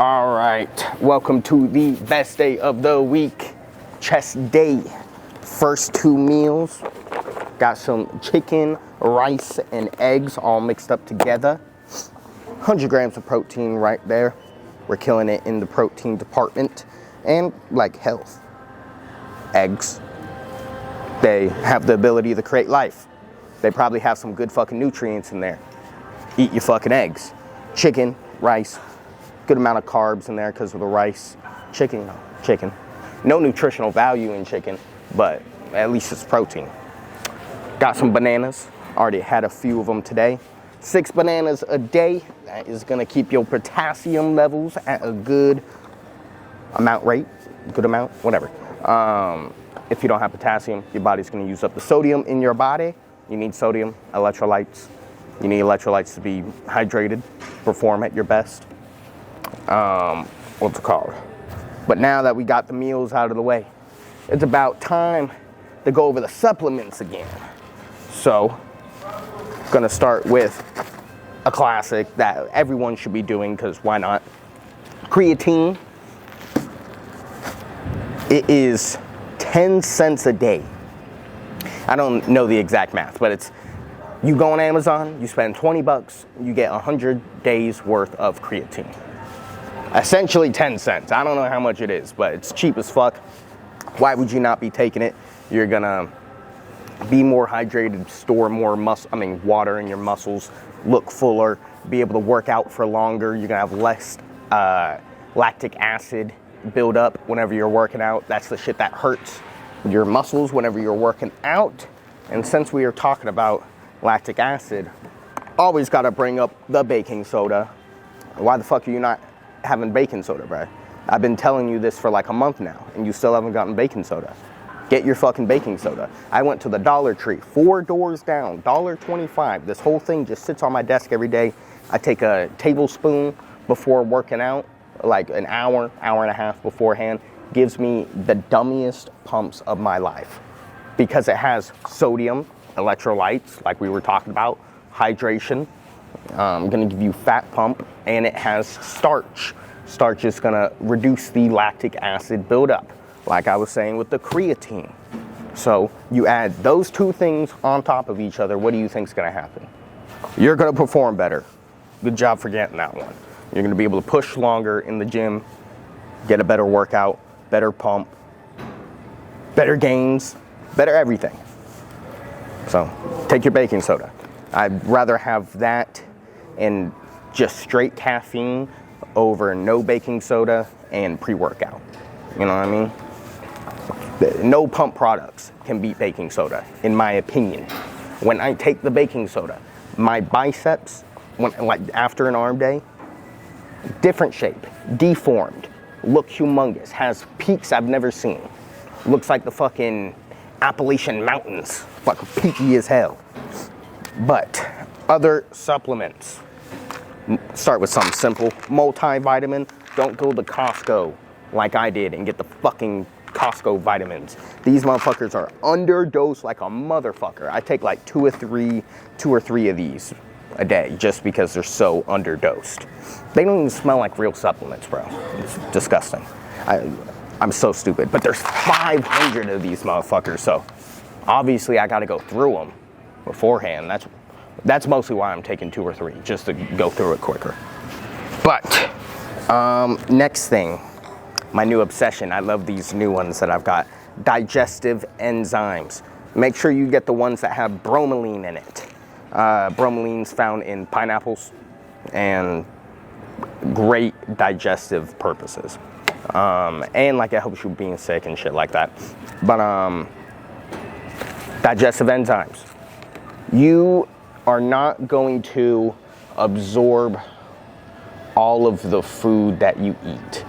All right, welcome to the best day of the week, chest day. First two meals, got some chicken, rice, and eggs all mixed up together. 100 grams of protein right there. We're killing it in the protein department. And like health, eggs, they have the ability to create life. They probably have some good fucking nutrients in there. Eat your fucking eggs. Chicken, rice, good amount of carbs in there because of the rice. Chicken. No nutritional value in chicken, but at least it's protein. Got some bananas. Already had a few of them today. 6 bananas a day. That is gonna keep your potassium levels at a good amount, whatever. If you don't have potassium, your body's gonna use up the sodium in your body. You need sodium, electrolytes. You need electrolytes to be hydrated, perform at your best. What's it called? But now that we got the meals out of the way, it's about time to go over the supplements again. So, gonna start with a classic that everyone should be doing, because why not? Creatine. It is 10 cents a day. I don't know the exact math, but it's, you go on Amazon, you spend 20 bucks, you get 100 days worth of creatine. Essentially 10 cents. I don't know how much it is, but it's cheap as fuck. Why would you not be taking it? You're gonna be more hydrated, store more water in your muscles, look fuller, be able to work out for longer. You're gonna have less lactic acid build up whenever you're working out. That's the shit that hurts your muscles whenever you're working out. And since we are talking about lactic acid, always gotta bring up the baking soda. Why the fuck are you not having baking soda, bro? I've been telling you this for like a month now, and you still haven't gotten baking soda. Get your fucking baking soda. I went to the Dollar Tree, 4 doors down, $1.25. This whole thing just sits on my desk every day. I take a tablespoon before working out, like an hour and a half beforehand. Gives me the dummiest pumps of my life because it has sodium, electrolytes, like we were talking about, hydration. Gonna give you fat pump, and it has starch. Starch is gonna reduce the lactic acid buildup, like I was saying with the creatine. So you add those two things on top of each other, what do you think's gonna happen? You're gonna perform better. Good job for getting that one. You're gonna be able to push longer in the gym, get a better workout, better pump, better gains, better everything. So take your baking soda. I'd rather have that and just straight caffeine over no baking soda and pre-workout. You know what I mean? No pump products can beat baking soda, in my opinion. When I take the baking soda, my biceps, after an arm day, different shape, deformed, look humongous, has peaks I've never seen. Looks like the fucking Appalachian Mountains, fucking peaky as hell. But other supplements, start with something simple. Multivitamin. Don't go to Costco like I did and get the fucking Costco vitamins. These motherfuckers are underdosed like a motherfucker. I take like two or three of these a day just because they're so underdosed. They don't even smell like real supplements, bro. It's disgusting. I'm so stupid. But there's 500 of these motherfuckers, so obviously I gotta go through them beforehand. That's mostly why I'm taking 2 or 3, just to go through it quicker. But next thing, my new obsession. I love these new ones that I've got. Digestive enzymes. Make sure you get the ones that have bromelain in it. Bromelain's found in pineapples, and great digestive purposes. And like it helps you being sick and shit like that. But digestive enzymes. You are not going to absorb all of the food that you eat.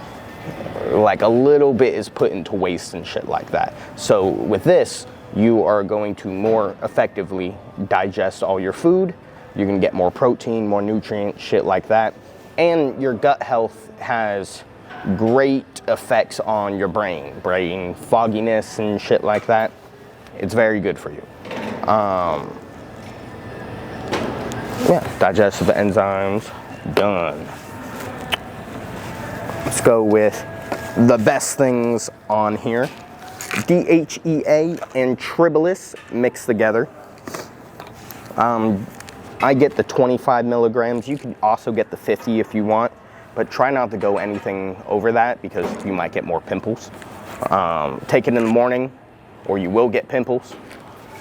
Like a little bit is put into waste and shit like that. So with this, you are going to more effectively digest all your food. You're gonna get more protein, more nutrients, shit like that. And your gut health has great effects on your brain fogginess and shit like that. It's very good for you. Yeah, digestive enzymes, done. Let's go with the best things on here. DHEA and Tribulus mixed together. I get the 25 milligrams. You can also get the 50 if you want, but try not to go anything over that because you might get more pimples. Take it in the morning or you will get pimples,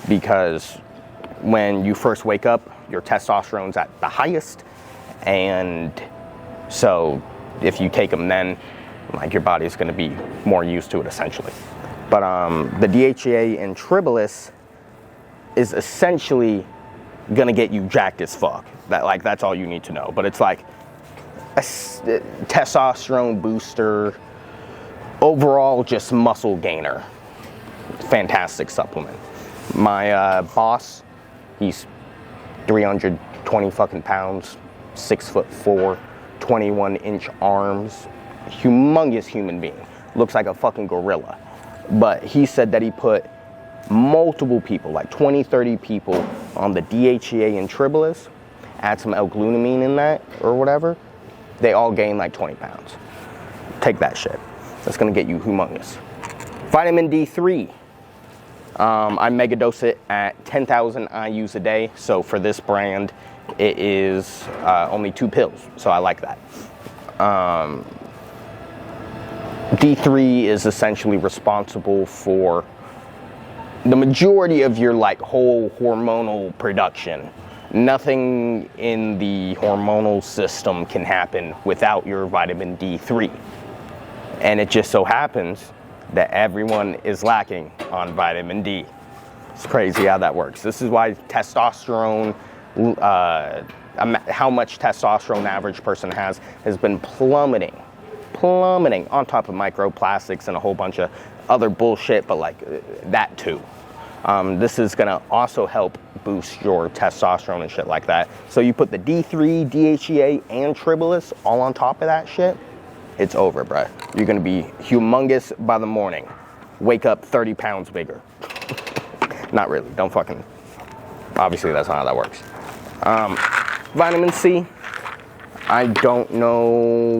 because when you first wake up, your testosterone's at the highest, and so if you take them then, like, your body's going to be more used to it essentially. But the DHEA and Tribulus is essentially gonna get you jacked as fuck. That's all you need to know. But it's like a testosterone booster, overall just muscle gainer. Fantastic supplement. My boss, he's 320 fucking pounds, 6'4", 21-inch arms, humongous human being. Looks like a fucking gorilla. But he said that he put multiple people, like 20, 30 people on the DHEA and Tribulus, add some L-glutamine in that or whatever, they all gain like 20 pounds. Take that shit. That's gonna get you humongous. Vitamin D3. I mega dose it at 10,000 IUs a day. So for this brand, it is only 2 pills. So I like that. D3 is essentially responsible for the majority of your like whole hormonal production. Nothing in the hormonal system can happen without your vitamin D3. And it just so happens that everyone is lacking on vitamin D. It's crazy how that works. This is why testosterone, how much testosterone the average person has been plummeting on top of microplastics and a whole bunch of other bullshit, but like that too. This is gonna also help boost your testosterone and shit like that. So you put the D3, DHEA, and Tribulus all on top of that shit, it's over, bruh. You're gonna be humongous by the morning. Wake up 30 pounds bigger. Not really, don't fucking, obviously that's not how that works. Vitamin C. I don't know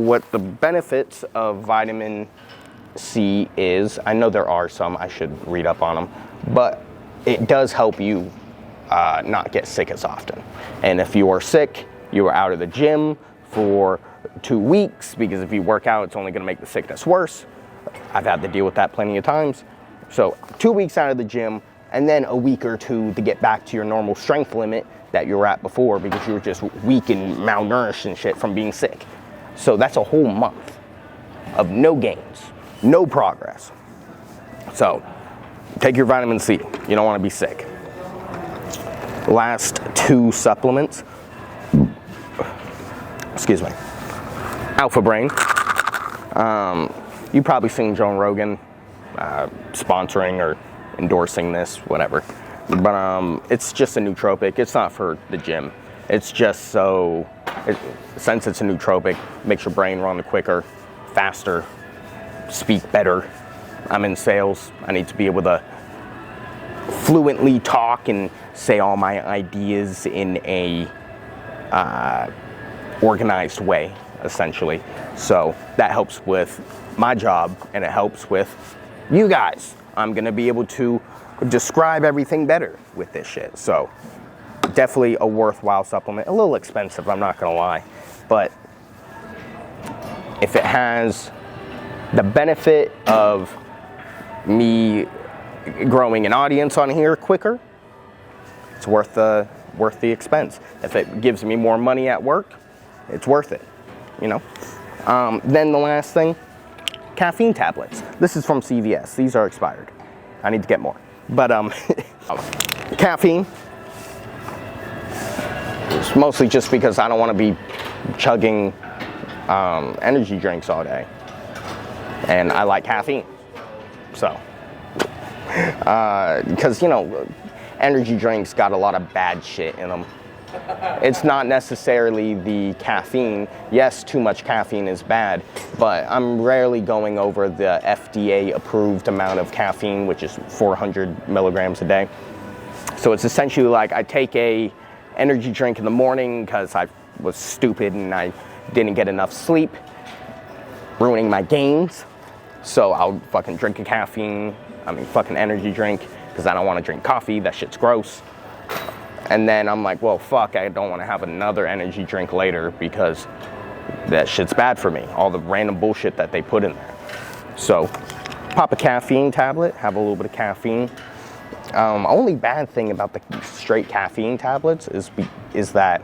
what the benefits of vitamin C is. I know there are some, I should read up on them, but it does help you not get sick as often. And if you are sick, you are out of the gym for 2 weeks, because if you work out, it's only gonna make the sickness worse. I've had to deal with that plenty of times. So 2 weeks out of the gym, and then a week or two to get back to your normal strength limit that you were at before, because you were just weak and malnourished and shit from being sick. So that's a whole month of no gains, no progress. So take your vitamin C. You don't want to be sick. Last 2 supplements. Excuse me. Alpha Brain. You've probably seen Joe Rogan sponsoring or endorsing this, whatever. But it's just a nootropic. It's not for the gym. It's just so, since it's a nootropic, makes your brain run quicker, faster, speak better. I'm in sales. I need to be able to fluently talk and say all my ideas in a organized way, essentially. So that helps with my job, and it helps with you guys. I'm gonna be able to describe everything better with this shit. So definitely a worthwhile supplement. A little expensive, I'm not gonna lie, but if it has the benefit of me growing an audience on here quicker, it's worth the expense. If it gives me more money at work, it's worth it, you know? Then the last thing, caffeine tablets. This is from CVS. These are expired. I need to get more. But caffeine, it's mostly just because I don't want to be chugging energy drinks all day, and I like caffeine. So because, you know, energy drinks got a lot of bad shit in them. It's not necessarily the caffeine. Yes, too much caffeine is bad, but I'm rarely going over the FDA approved amount of caffeine, which is 400 milligrams a day. So it's essentially like I take a energy drink in the morning because I was stupid and I didn't get enough sleep, ruining getting my gains. So I'll fucking drink a fucking energy drink, because I don't want to drink coffee. That shit's gross. And then I'm like, well, fuck, I don't want to have another energy drink later because that shit's bad for me. All the random bullshit that they put in there. So pop a caffeine tablet, have a little bit of caffeine. Only bad thing about the straight caffeine tablets is that,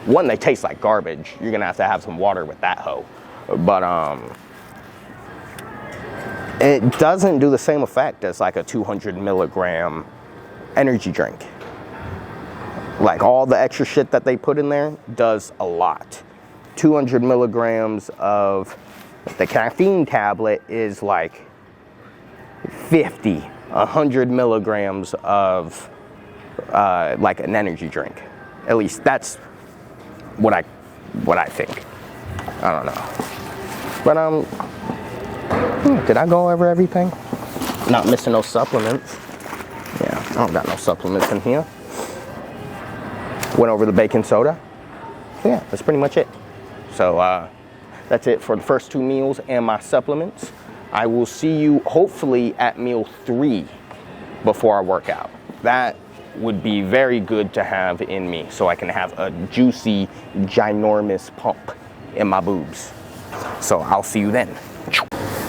one, they taste like garbage. You're gonna have to have some water with that hoe. But it doesn't do the same effect as like a 200 milligram energy drink. Like all the extra shit that they put in there does a lot. 200 milligrams of the caffeine tablet is like 100 milligrams of like an energy drink. At least that's what I think. I don't know. But did I go over everything? Not missing no supplements. Yeah, I don't got no supplements in here. Went over the baking soda. Yeah, that's pretty much it. So that's it for the first 2 meals and my supplements. I will see you hopefully at meal 3 before I work out. That would be very good to have in me so I can have a juicy, ginormous pump in my boobs. So I'll see you then.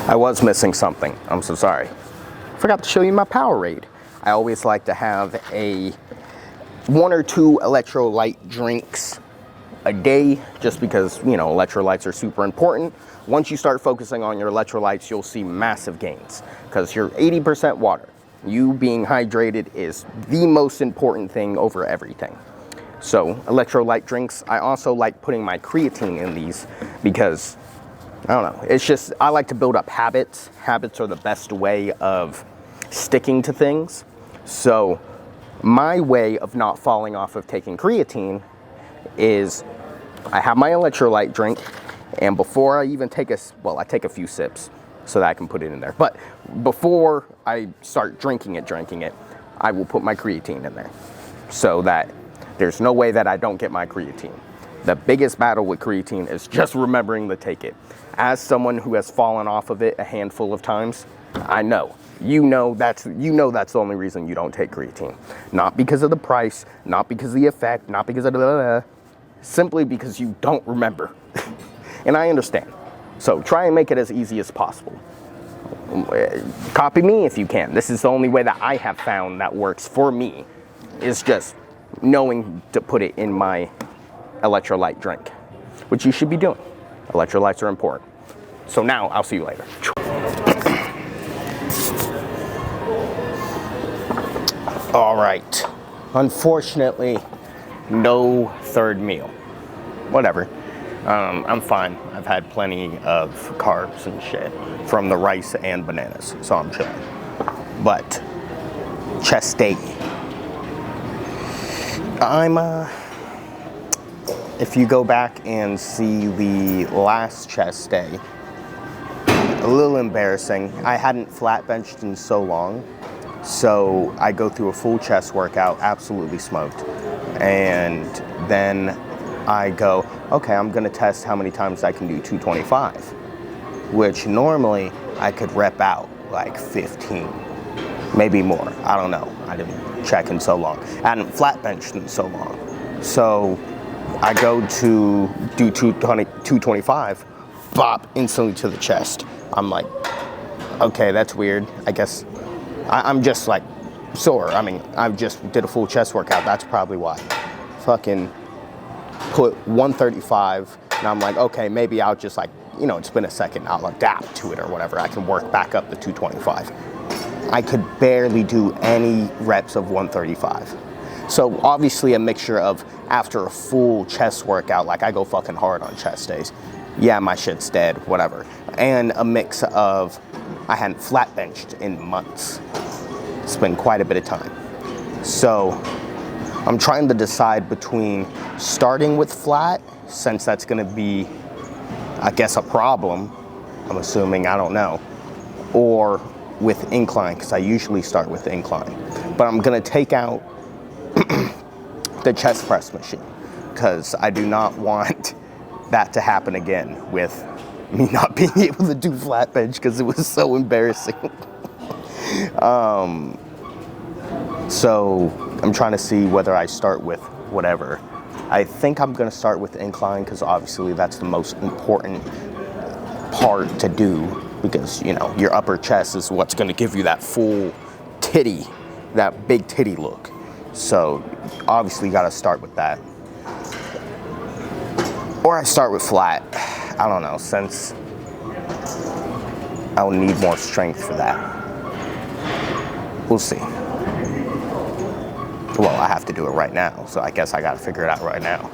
I was missing something. I'm so sorry. Forgot to show you my Powerade. I always like to have 1 or 2 electrolyte drinks a day, just because, you know, electrolytes are super important. Once you start focusing on your electrolytes, you'll see massive gains, because you're 80% water. You being hydrated is the most important thing over everything. So electrolyte drinks. I also like putting my creatine in these because, I don't know, it's just, I like to build up habits. Habits are the best way of sticking to things. So my way of not falling off of taking creatine is I have my electrolyte drink, and before I even take I take a few sips so that I can put it in there. But before I start drinking it, I will put my creatine in there so that there's no way that I don't get my creatine. The biggest battle with creatine is just remembering to take it. As someone who has fallen off of it a handful of times, I know. You know that's the only reason you don't take creatine. Not because of the price, not because of the effect, not because of simply because you don't remember. And I understand. So try and make it as easy as possible. Copy me if you can. This is the only way that I have found that works for me, is just knowing to put it in my electrolyte drink, which you should be doing. Electrolytes are important. So now I'll see you later. All right. Unfortunately, no third meal. Whatever. I'm fine. I've had plenty of carbs and shit from the rice and bananas, so I'm chilling. But chest day. If you go back and see the last chest day, a little embarrassing. I hadn't flat benched in so long, so I go through a full chest workout, absolutely smoked, and then I go, okay, I'm gonna test how many times I can do 225, which normally I could rep out like 15, maybe more. I don't know. I didn't check in so long. I hadn't flat benched in so long. So I go to do 225, bop, instantly to the chest. I'm like, okay, that's weird. I guess I'm just like sore. I mean, I just did a full chest workout. That's probably why. Fucking put 135, and I'm like, okay, maybe I'll just like, you know, it's been a second, I'll adapt to it or whatever. I can work back up to 225. I could barely do any reps of 135. So obviously a mixture of, after a full chest workout, like I go fucking hard on chest days. Yeah, my shit's dead, whatever. And a mix of, I hadn't flat benched in months. It's been quite a bit of time. So I'm trying to decide between starting with flat, since that's gonna be, I guess, a problem, I'm assuming, I don't know, or with incline, because I usually start with incline. But I'm gonna take out the chest press machine, because I do not want that to happen again with me not being able to do flat bench because it was so embarrassing. So I'm trying to see whether I start with whatever. I think I'm going to start with incline because obviously that's the most important part to do, because you know your upper chest is what's going to give you that full titty, that big titty look. So obviously you got to start with that. Or I start with flat. I don't know, since I'll need more strength for that. We'll see. Well, I have to do it right now, so I guess I gotta figure it out right now.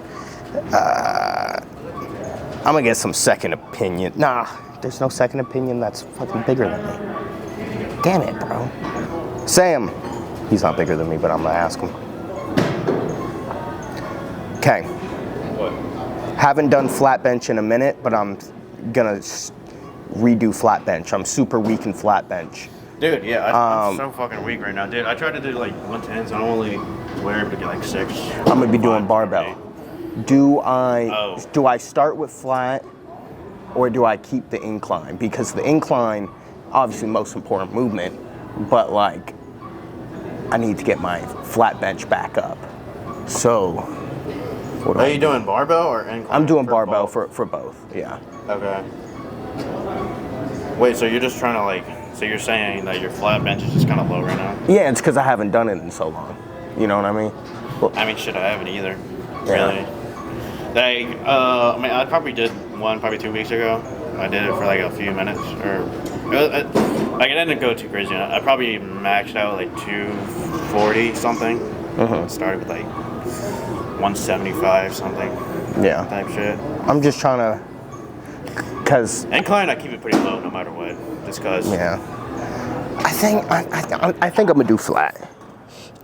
I'm gonna get some second opinion. Nah, there's no second opinion that's fucking bigger than me. Damn it, bro. Sam. He's not bigger than me, but I'm gonna ask him. Okay. What? Haven't done flat bench in a minute, but I'm gonna redo flat bench. I'm super weak in flat bench. Dude, yeah, I'm so fucking weak right now. Dude, I tried to do like 110s. I'm only able to get like 6. I'm gonna be doing barbell. Do I start with flat or do I keep the incline? Because the incline, obviously most important movement, but like I need to get my flat bench back up. So what Are you doing barbell or incline? I'm doing barbell for both, yeah. Okay. Wait, so you're just trying to like, so you're saying that your flat bench is just kind of low right now? Yeah, it's because I haven't done it in so long. You know what I mean? Well, I mean, shit, I haven't either. Yeah. Really. Like, I mean, I probably did one probably 2 weeks ago. I did it for like a few minutes, or like it didn't go too crazy. I probably maxed out like 240 something. Started with like 175 something. Yeah. Type shit. I'm just trying to, cause incline I keep it pretty low no matter what, just cause. Yeah. I think I'm gonna do flat.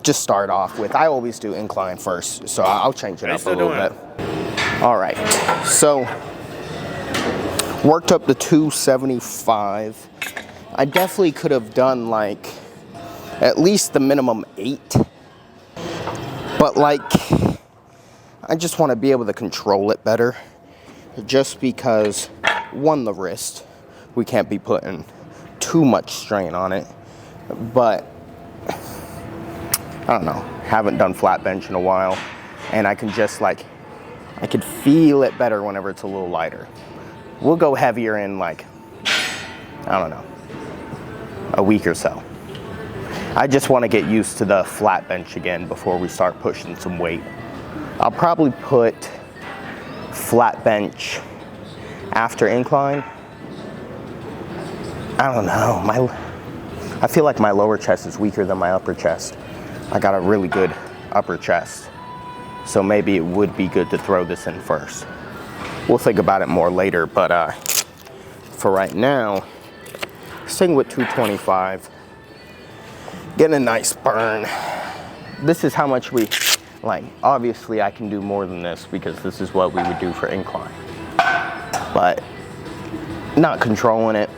Just start off with. I always do incline first, so I'll change it up a little bit. All right. So worked up to 275. I definitely could have done like at least the minimum 8. But like, I just want to be able to control it better. Just because, one, the wrist, we can't be putting too much strain on it. But I don't know, haven't done flat bench in a while, and I can just like, I could feel it better whenever it's a little lighter. We'll go heavier in like, I don't know, a week or so. I just want to get used to the flat bench again before we start pushing some weight. I'll probably put flat bench after incline. I don't know, I feel like my lower chest is weaker than my upper chest. I got a really good upper chest, so maybe it would be good to throw this in first. We'll think about it more later, but for right now, sticking with 225, getting a nice burn. This is how much we, like, obviously I can do more than this because this is what we would do for incline, but not controlling it.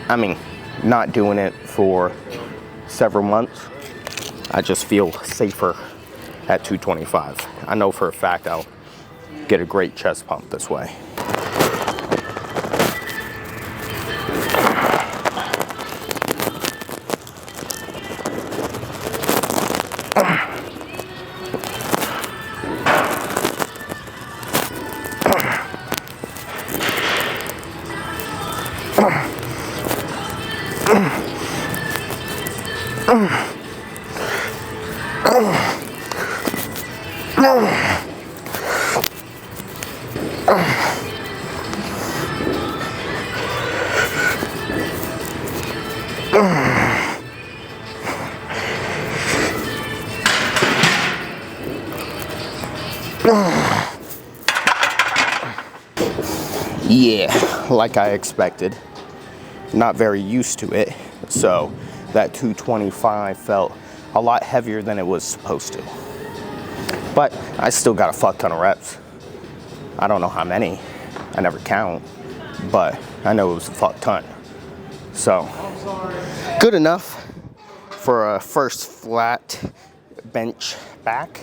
I mean, not doing it for several months. I just feel safer at 225. I know for a fact I'll get a great chest pump this way. Yeah, like I expected. Not very used to it, so that 225 felt a lot heavier than it was supposed to. But I still got a fuck ton of reps. I don't know how many, I never count, but I know it was a fuck ton. So, good enough for a first flat bench back.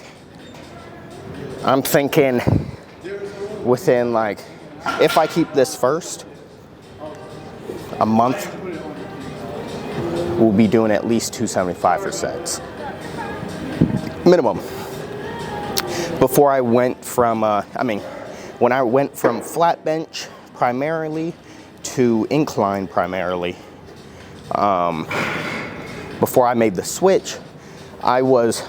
I'm thinking within like, if I keep this first, a month, we'll be doing at least 275 for sets. Minimum. Before I went from, when I went from flat bench primarily to incline primarily, before I made the switch, I was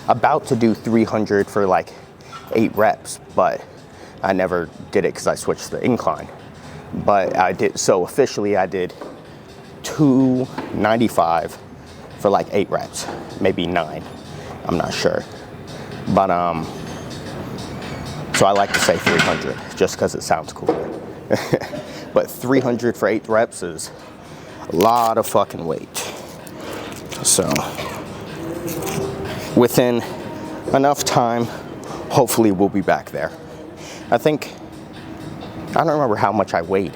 about to do 300 for like 8 reps, but I never did it because I switched to the incline. But I did, so officially I did 295 for like 8 reps, maybe 9, I'm not sure. But so I like to say 300 just because it sounds cool. But 300 for 8 reps is a lot of fucking weight. So within enough time, hopefully we'll be back there. I don't remember how much I weighed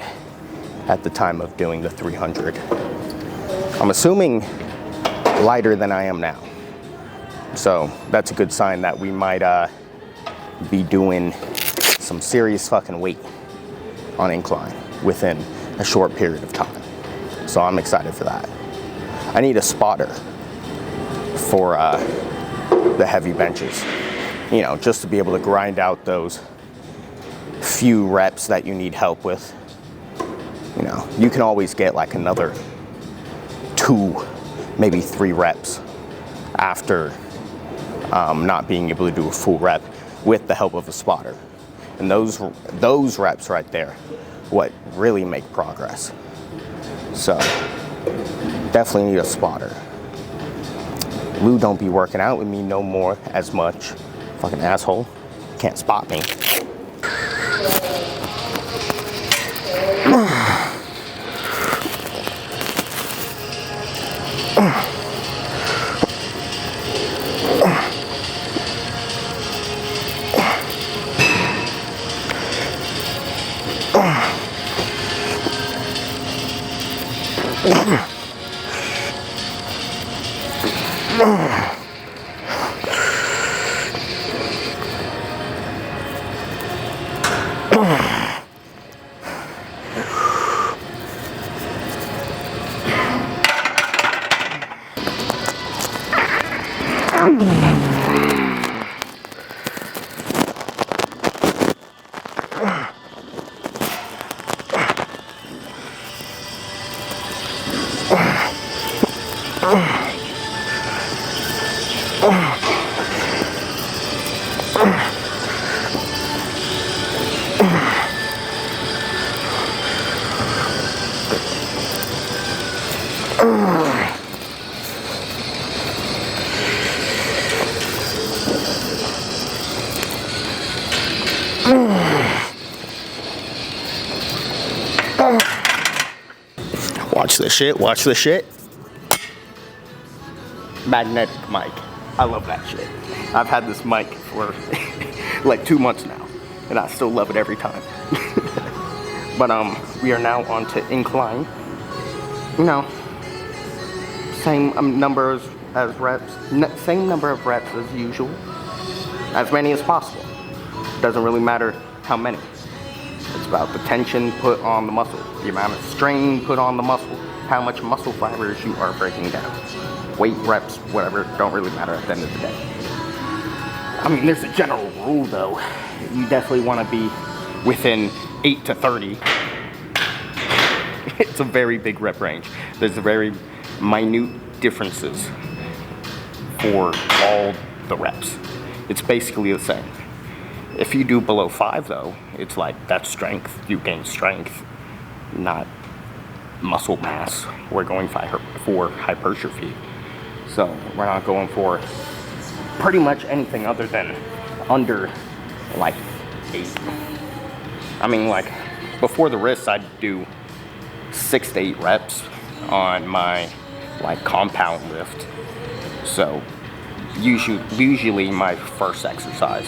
at the time of doing the 300. I'm assuming lighter than I am now. So that's a good sign that we might be doing some serious fucking weight on incline within a short period of time. So I'm excited for that. I need a spotter for the heavy benches, you know, just to be able to grind out those few reps that you need help with. You know, you can always get like another 2, maybe 3 reps after not being able to do a full rep with the help of a spotter. And those reps right there, what really make progress. So definitely need a spotter. Lou don't be working out with me no more as much. Fucking asshole. Can't spot me. Watch this shit, watch this shit. Magnetic mic. I love that shit. I've had this mic for like 2 months now, and I still love it every time. But we are now on to incline. You know, same number as reps, same number of reps as usual. As many as possible. Doesn't really matter how many. It's about the tension put on the muscle, the amount of strain put on the muscle, how much muscle fibers you are breaking down. Weight, reps, whatever, don't really matter at the end of the day. I mean, there's a general rule though. You definitely want to be within 8 to 30. It's a very big rep range. There's a very minute differences for all the reps. It's basically the same. If you do below 5 though, it's like that's strength. You gain strength, not muscle mass. We're going for hypertrophy. So we're not going for pretty much anything other than under like 8. I mean, like before the wrists, I'd do 6 to 8 reps on my like compound lift. So usually my first exercise.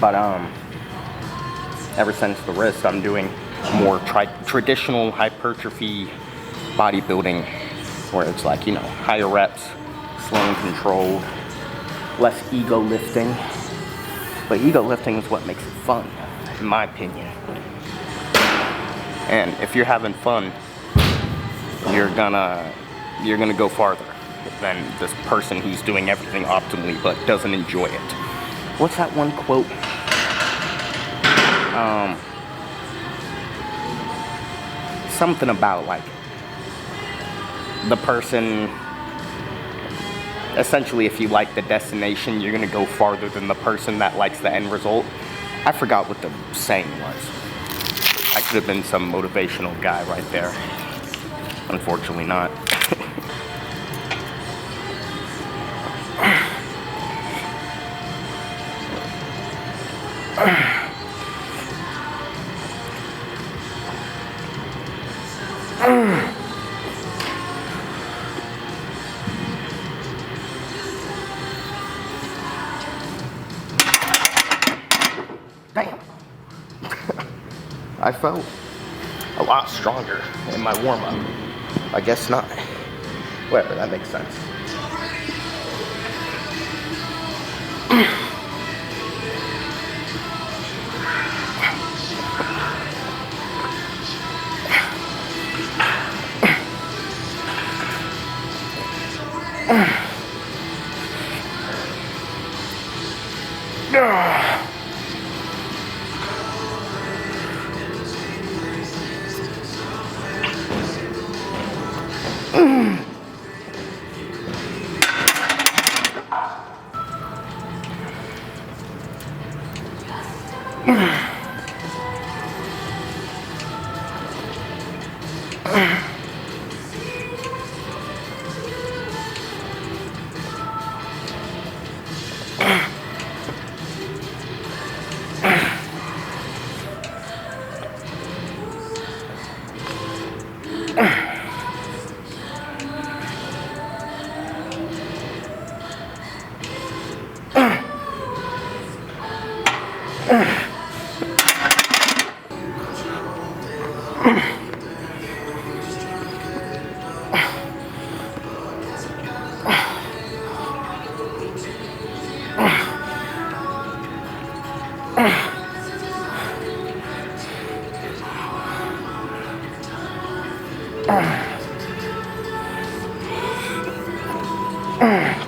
But ever since the wrist, I'm doing more traditional hypertrophy bodybuilding, where it's like, you know, higher reps, slow and controlled, less ego lifting. But ego lifting is what makes it fun, in my opinion. And if you're having fun, you're gonna go farther than this person who's doing everything optimally but doesn't enjoy it. What's that one quote? Something about like the person, essentially if you like the destination, you're gonna go farther than the person that likes the end result. I forgot what the saying was. I could have been some motivational guy right there. Unfortunately not. Damn. I felt a lot stronger in my warm-up. I guess not. Whatever, that makes sense.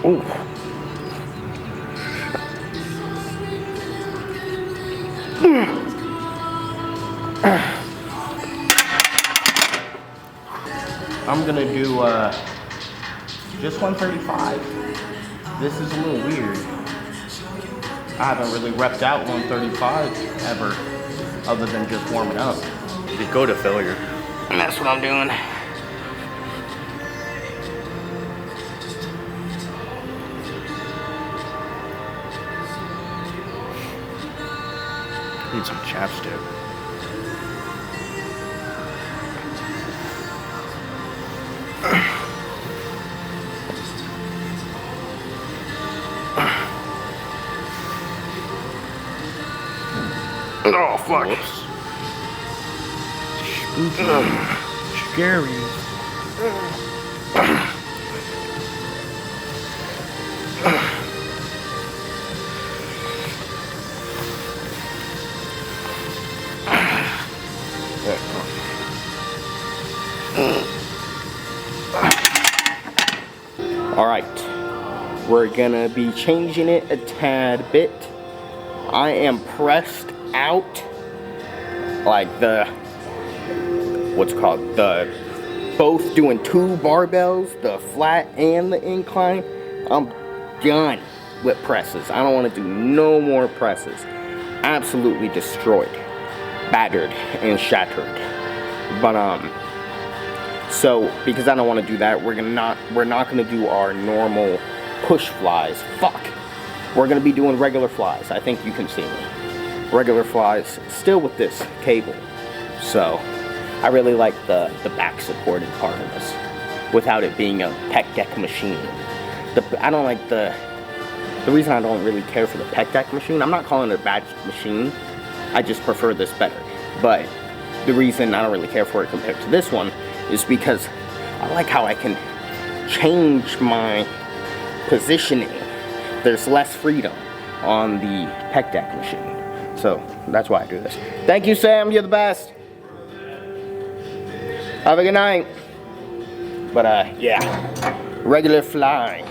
Ooh. I'm gonna do just 135. This is a little weird. I haven't really repped out 135 ever, other than just warming up. You go to failure. And that's what I'm doing. Need some chapstick. Oh, fuck. Whoops. Spooky. Scary. All right, we're gonna be changing it a tad bit. I am pressed out, like what's it called, both doing 2 barbells, the flat and the incline. I'm done with presses. I don't want to do no more presses. Absolutely destroyed, battered, and shattered. But so because I don't want to do that, we're not gonna do our normal push flies. Fuck. We're gonna be doing regular flies. I think you can see me. Regular flies, still with this cable. So I really like the back supported part of this, without it being a pec deck machine. I don't like the reason I don't really care for the pec deck machine. I'm not calling it a bad machine. I just prefer this better. But the reason I don't really care for it compared to this one is because I like how I can change my positioning. There's less freedom on the pec deck machine. So that's why I do this. Thank you, Sam. You're the best. Have a good night. But yeah, regular flies.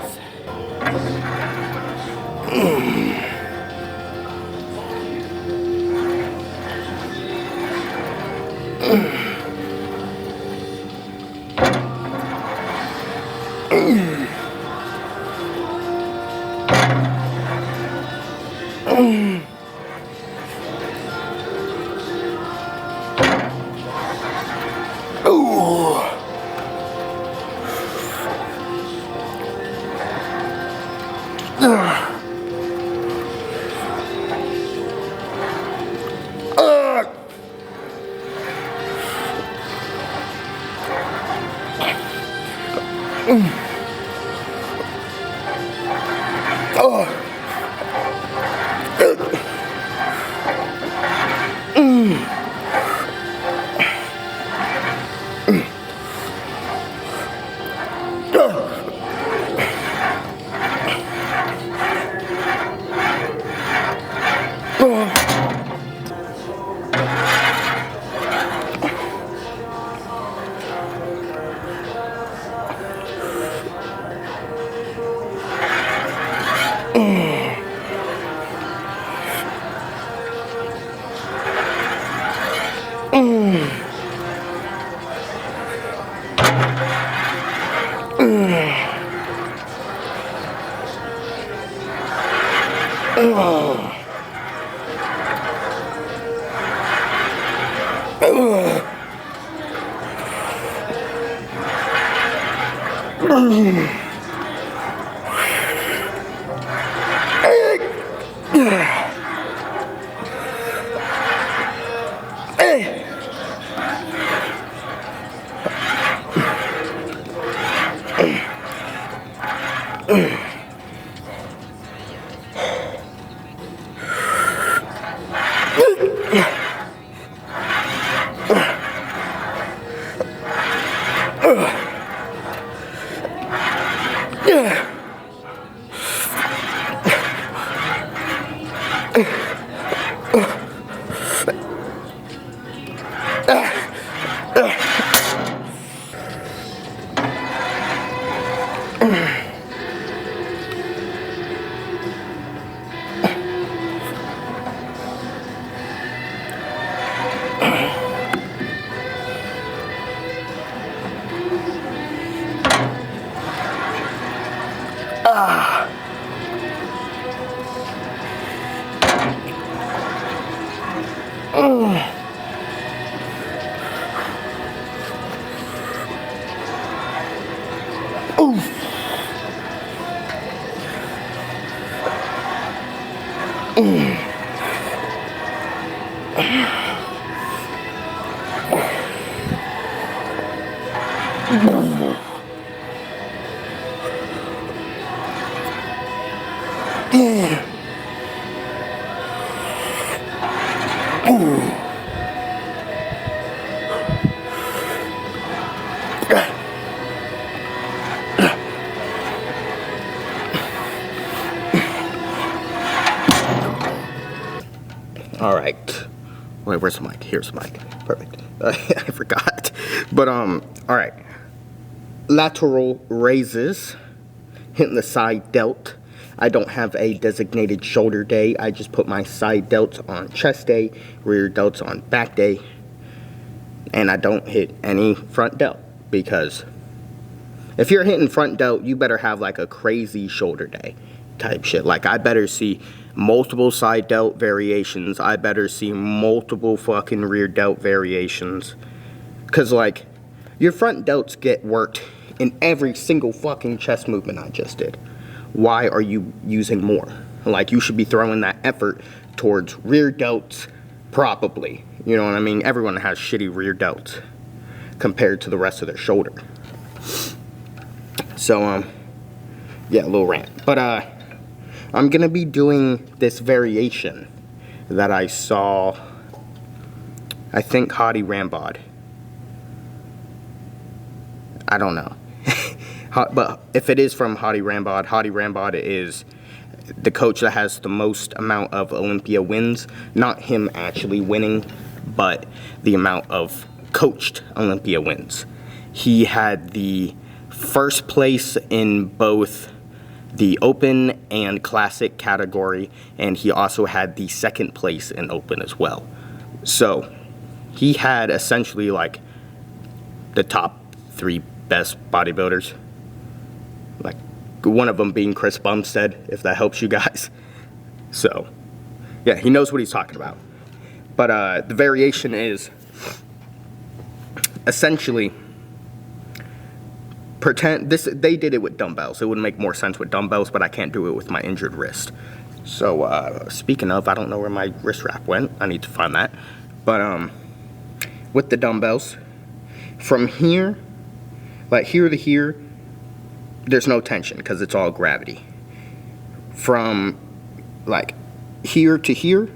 All right. Wait, where's the mic? Here's the mic. Perfect. I forgot. But all right. Lateral raises, hitting the side delt. I don't have a designated shoulder day. I just put my side delts on chest day, rear delts on back day, and I don't hit any front delt, because if you're hitting front delt, you better have like a crazy shoulder day type shit. Like, I better see multiple side delt variations. I better see multiple fucking rear delt variations. Because, like, your front delts get worked in every single fucking chest movement I just did. Why are you using more? Like, you should be throwing that effort towards rear delts probably. You know what I mean? Everyone has shitty rear delts compared to the rest of their shoulder. So, yeah, a little rant. But, I'm gonna be doing this variation that I saw, I think, Hadi Rambod. I don't know. But if it is from Hadi Rambod is the coach that has the most amount of Olympia wins. Not him actually winning, but the amount of coached Olympia wins. He had the first place in both the open and classic category, and he also had the second place in open as well. So he had essentially like the top 3 best bodybuilders, like one of them being Chris Bumstead, if that helps you guys. So yeah, he knows what he's talking about. But the variation is essentially, pretend this, they did it with dumbbells. It would make more sense with dumbbells, but I can't do it with my injured wrist. So speaking of, I don't know where my wrist wrap went. I need to find that. But with the dumbbells, from here, like here to here, there's no tension because it's all gravity. From like here to here,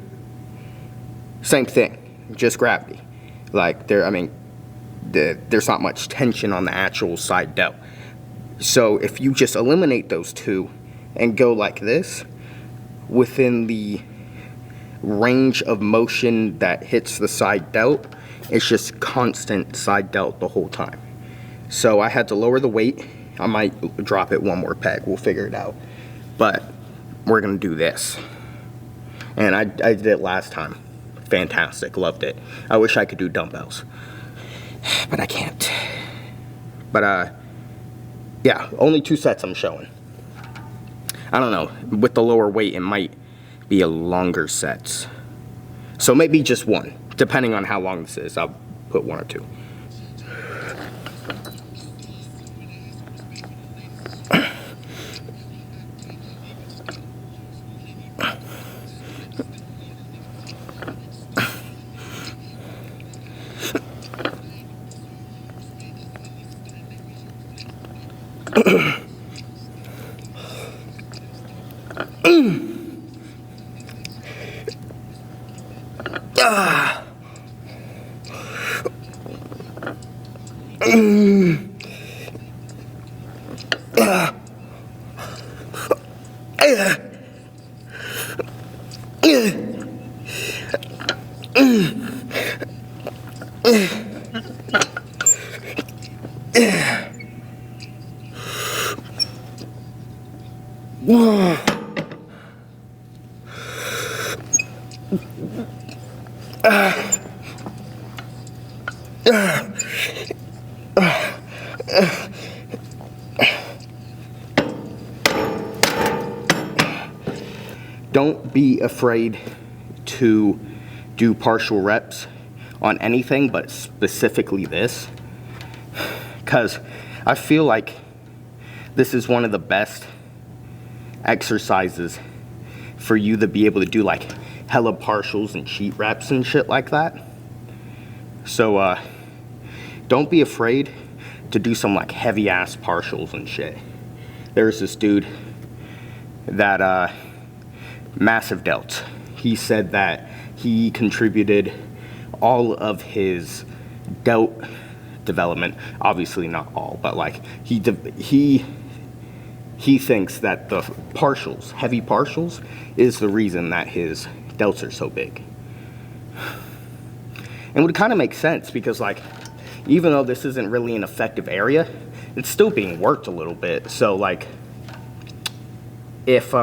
same thing, just gravity. Like there's not much tension on the actual side delt. So if you just eliminate those two and go like this, within the range of motion that hits the side delt, it's just constant side delt the whole time. So I had to lower the weight. I might drop it one more peg, we'll figure it out. But we're gonna do this. And I did it last time. Fantastic, loved it. I wish I could do dumbbells, but I can't. But yeah, only 2 sets I'm showing. I don't know, with the lower weight it might be a longer sets. So maybe just 1, depending on how long this is. I'll put 1 or 2. Don't be afraid to do partial reps on anything, but specifically this, because I feel like this is one of the best exercises for you to be able to do like hella partials and cheat reps and shit like that. So don't be afraid to do some like heavy ass partials and shit. There's this dude that massive delt. He said that he contributed all of his delt development, obviously not all, but like he thinks that the partials, heavy partials, is the reason that his delts are so big. And it would kind of make sense because like, even though this isn't really an effective area, it's still being worked a little bit. So like, if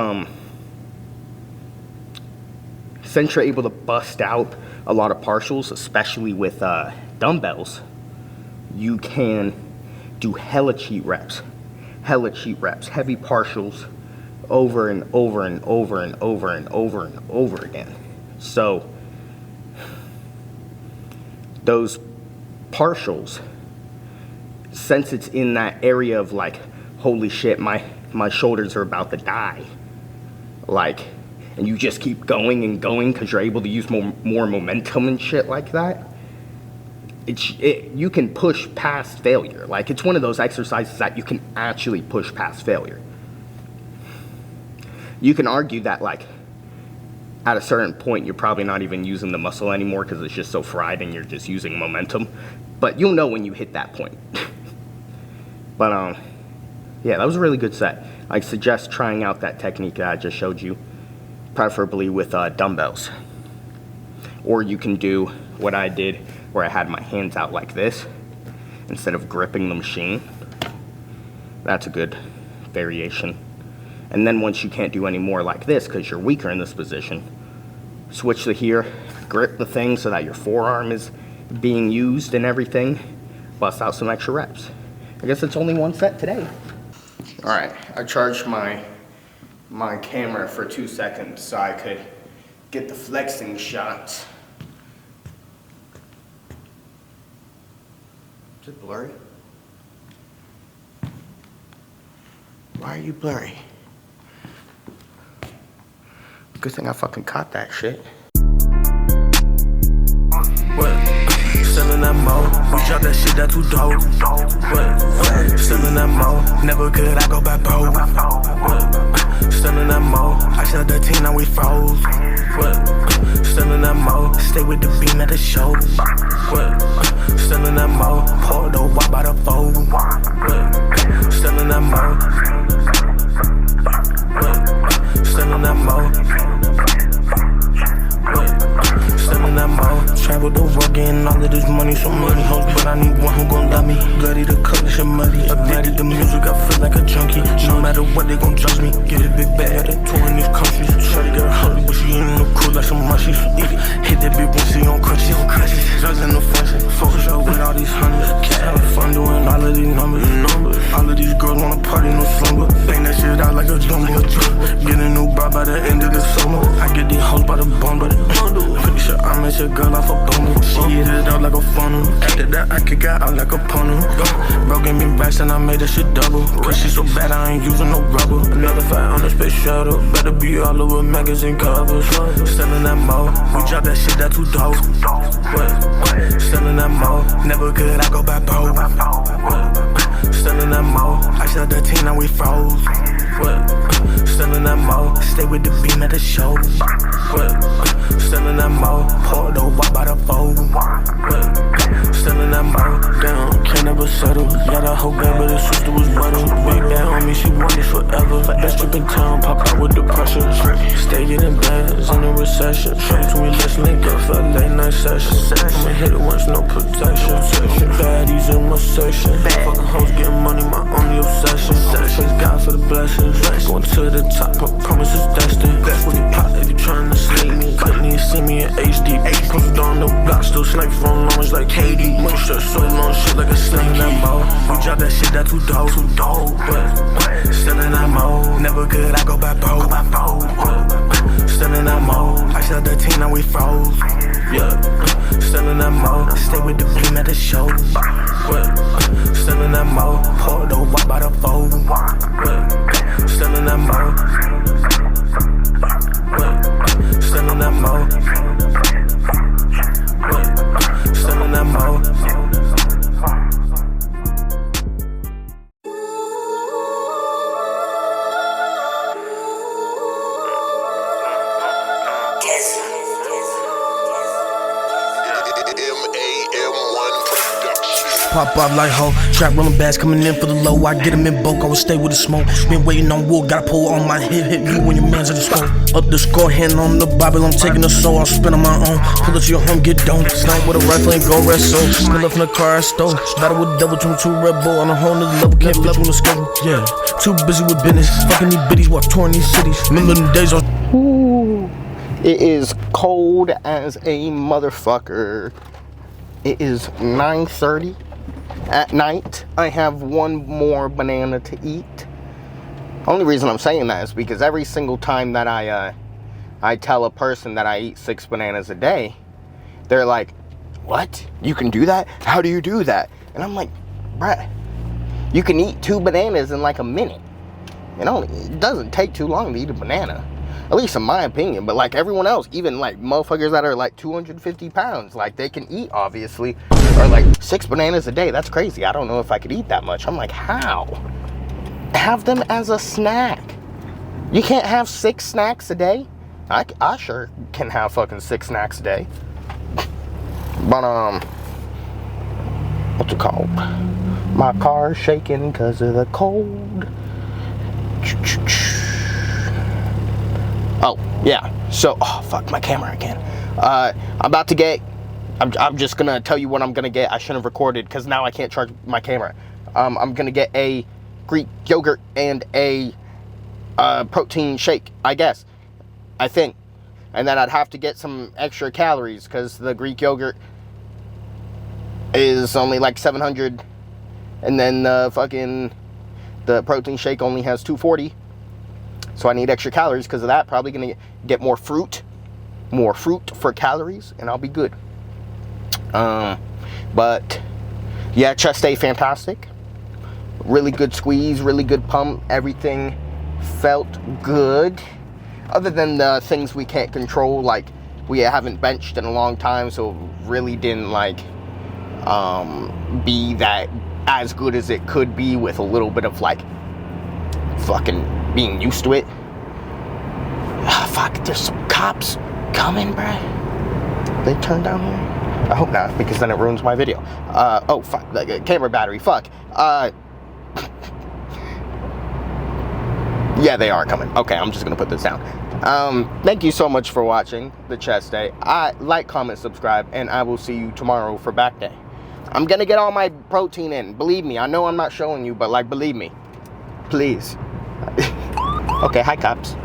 since you're able to bust out a lot of partials, especially with dumbbells, you can do hella cheat reps, heavy partials over and over and over and over and over and over again. So those partials, since it's in that area of like, holy shit, my shoulders are about to die, like, and you just keep going and going because you're able to use more momentum and shit like that, you can push past failure. Like, it's one of those exercises that you can actually push past failure. You can argue that like at a certain point you're probably not even using the muscle anymore because it's just so fried and you're just using momentum, but you'll know when you hit that point. But yeah, that was a really good set. I suggest trying out that technique that I just showed you, preferably with dumbbells. Or you can do what I did, where I had my hands out like this instead of gripping the machine. That's a good variation. And then once you can't do any more like this because you're weaker in this position, switch to here, grip the thing so that your forearm is being used and everything. Bust out some extra reps. I guess it's only one set today. All right, I charged my camera for 2 seconds so I could get the flexing shots. Is it blurry? Why are you blurry? Good thing I fucking caught that shit. What? Selling that mo. We drop that shit that too dope. What? Selling that mo. Never could I go back broke. What? Selling that mo. I shot the team, now we froze. What? Selling that mo. Stay with the beam at the show. What? Selling that mo. Portillo, walk by the phone. What? Selling that mo. What? Selling that mo. Selling that mo. Travel the world, getting all of this money. So many hoes, but I need one who gon' love me. Bloody the colors and muddy. Addicted to music, I feel like a junkie. No matter what, they gon' judge me. Get a big bag, they tour in these countries. Try to get her hungry, but she ain't no cool like some mushies. Hit that big one, she on crutches. Drugs in the function. Focus up with all these hundreds. Have fun doing all of these numbers. All of these girls wanna party, no slumber. Bang that shit out like a jungle. Get a new bar by the end of the summer. I get these hoes by the bum, but pretty sure I met your girl off a bumble. She hit it up like a funnel. After that, I kick her out like a punter. Bro gave me racks and I made that shit double. Cause she so bad, I ain't using no rubber. Another fight on the space shuttle. Better be all over magazine covers. Selling that mo. We drop that shit that too dope. What? Selling that mo. Never could I go back broke. What? Selling that mo. I shot the team, now we froze. What? Selling that mo. Stay with the beam at the show. What? Selling that mo. Portillo, walk by the phone. What? Selling that mo. Damn, can't never settle. Got a whole band, but his sister was butter. Big bad on me, she want it forever. Best trip in town, pop out with the pressure. Stay getting bands in the recession. Straight to me, let's link up for a late night session. I'ma hit it once, no protection. Baddies in my section. Fucking hoes getting money, my only obsession. Praise God for the blessings. Going to the top, I promise it's destined. When you pop, they be trying to slay me. Couldn't even see me in HD. Posted on the block, still snipe from long as like Katie. Money shirt so long, shit like a sling that mo. We drop that shit that too dope. But selling that mo. Never could I go back broke. Selling that mo. I shot the team, now we froze. Yeah. Selling that mo. Stay with the beam at the show. What? Selling that mo. Portillo, walk by the phone. What? Selling that mo. What? Selling that mo. What? Selling that mo. Pop up like ho, trap rolling bags coming in for the low. I get him in bulk, I will stay with the smoke. Been waiting on wood, gotta pull on my hit you when your man's in the scope. Up the score, hand on the Bible, I'm taking the soul, I'll spin on my own. Pull it to your home, get done. Snipe with a rifle and go rest so. Spill up from the car I stole. Battle with double two Red Bull on a whole nother level, can't fit you on the schedule. Yeah, too busy with business, fucking these biddies while touring these cities. Remember them days on. Ooh, it is cold as a motherfucker. It is 9:30 at night. I have one more banana to eat. Only reason I'm saying that is because every single time that I tell a person that I eat 6 bananas a day, they're like, what? You can do that? How do you do that? And I'm like, bruh, you can eat 2 bananas in like a minute. It doesn't take too long to eat a banana. At least in my opinion. But like everyone else, even like motherfuckers that are like 250 pounds, like they can eat obviously, or like 6 bananas a day. That's crazy. I don't know if I could eat that much. I'm like, how? Have them as a snack. You can't have 6 snacks a day? I sure can have fucking 6 snacks a day. But what's it called? My car's shaking because of the cold. Oh, yeah. So, oh, fuck my camera again. I'm about to get I'm just gonna tell you what I'm gonna get. I shouldn't have recorded because now I can't charge my camera. I'm gonna get a Greek yogurt and a protein shake, I guess. I think. And then I'd have to get some extra calories because the Greek yogurt is only like 700. And then the protein shake only has 240. So I need extra calories because of that. Probably gonna get more fruit for calories, and I'll be good. But yeah, chest day fantastic. Really good squeeze, really good pump. Everything felt good. Other than the things we can't control, like we haven't benched in a long time, so it really didn't like be that as good as it could be with a little bit of like fucking being used to it. Fuck, there's some cops coming, bruh. They turned down here? I hope not, because then it ruins my video. Oh fuck, like, camera battery, fuck. Yeah, they are coming. Okay, I'm just gonna put this down. Thank you so much for watching the chest day. Like, comment, subscribe, and I will see you tomorrow for back day. I'm gonna get all my protein in. Believe me, I know I'm not showing you, but like, believe me. Please. Okay, hi cops.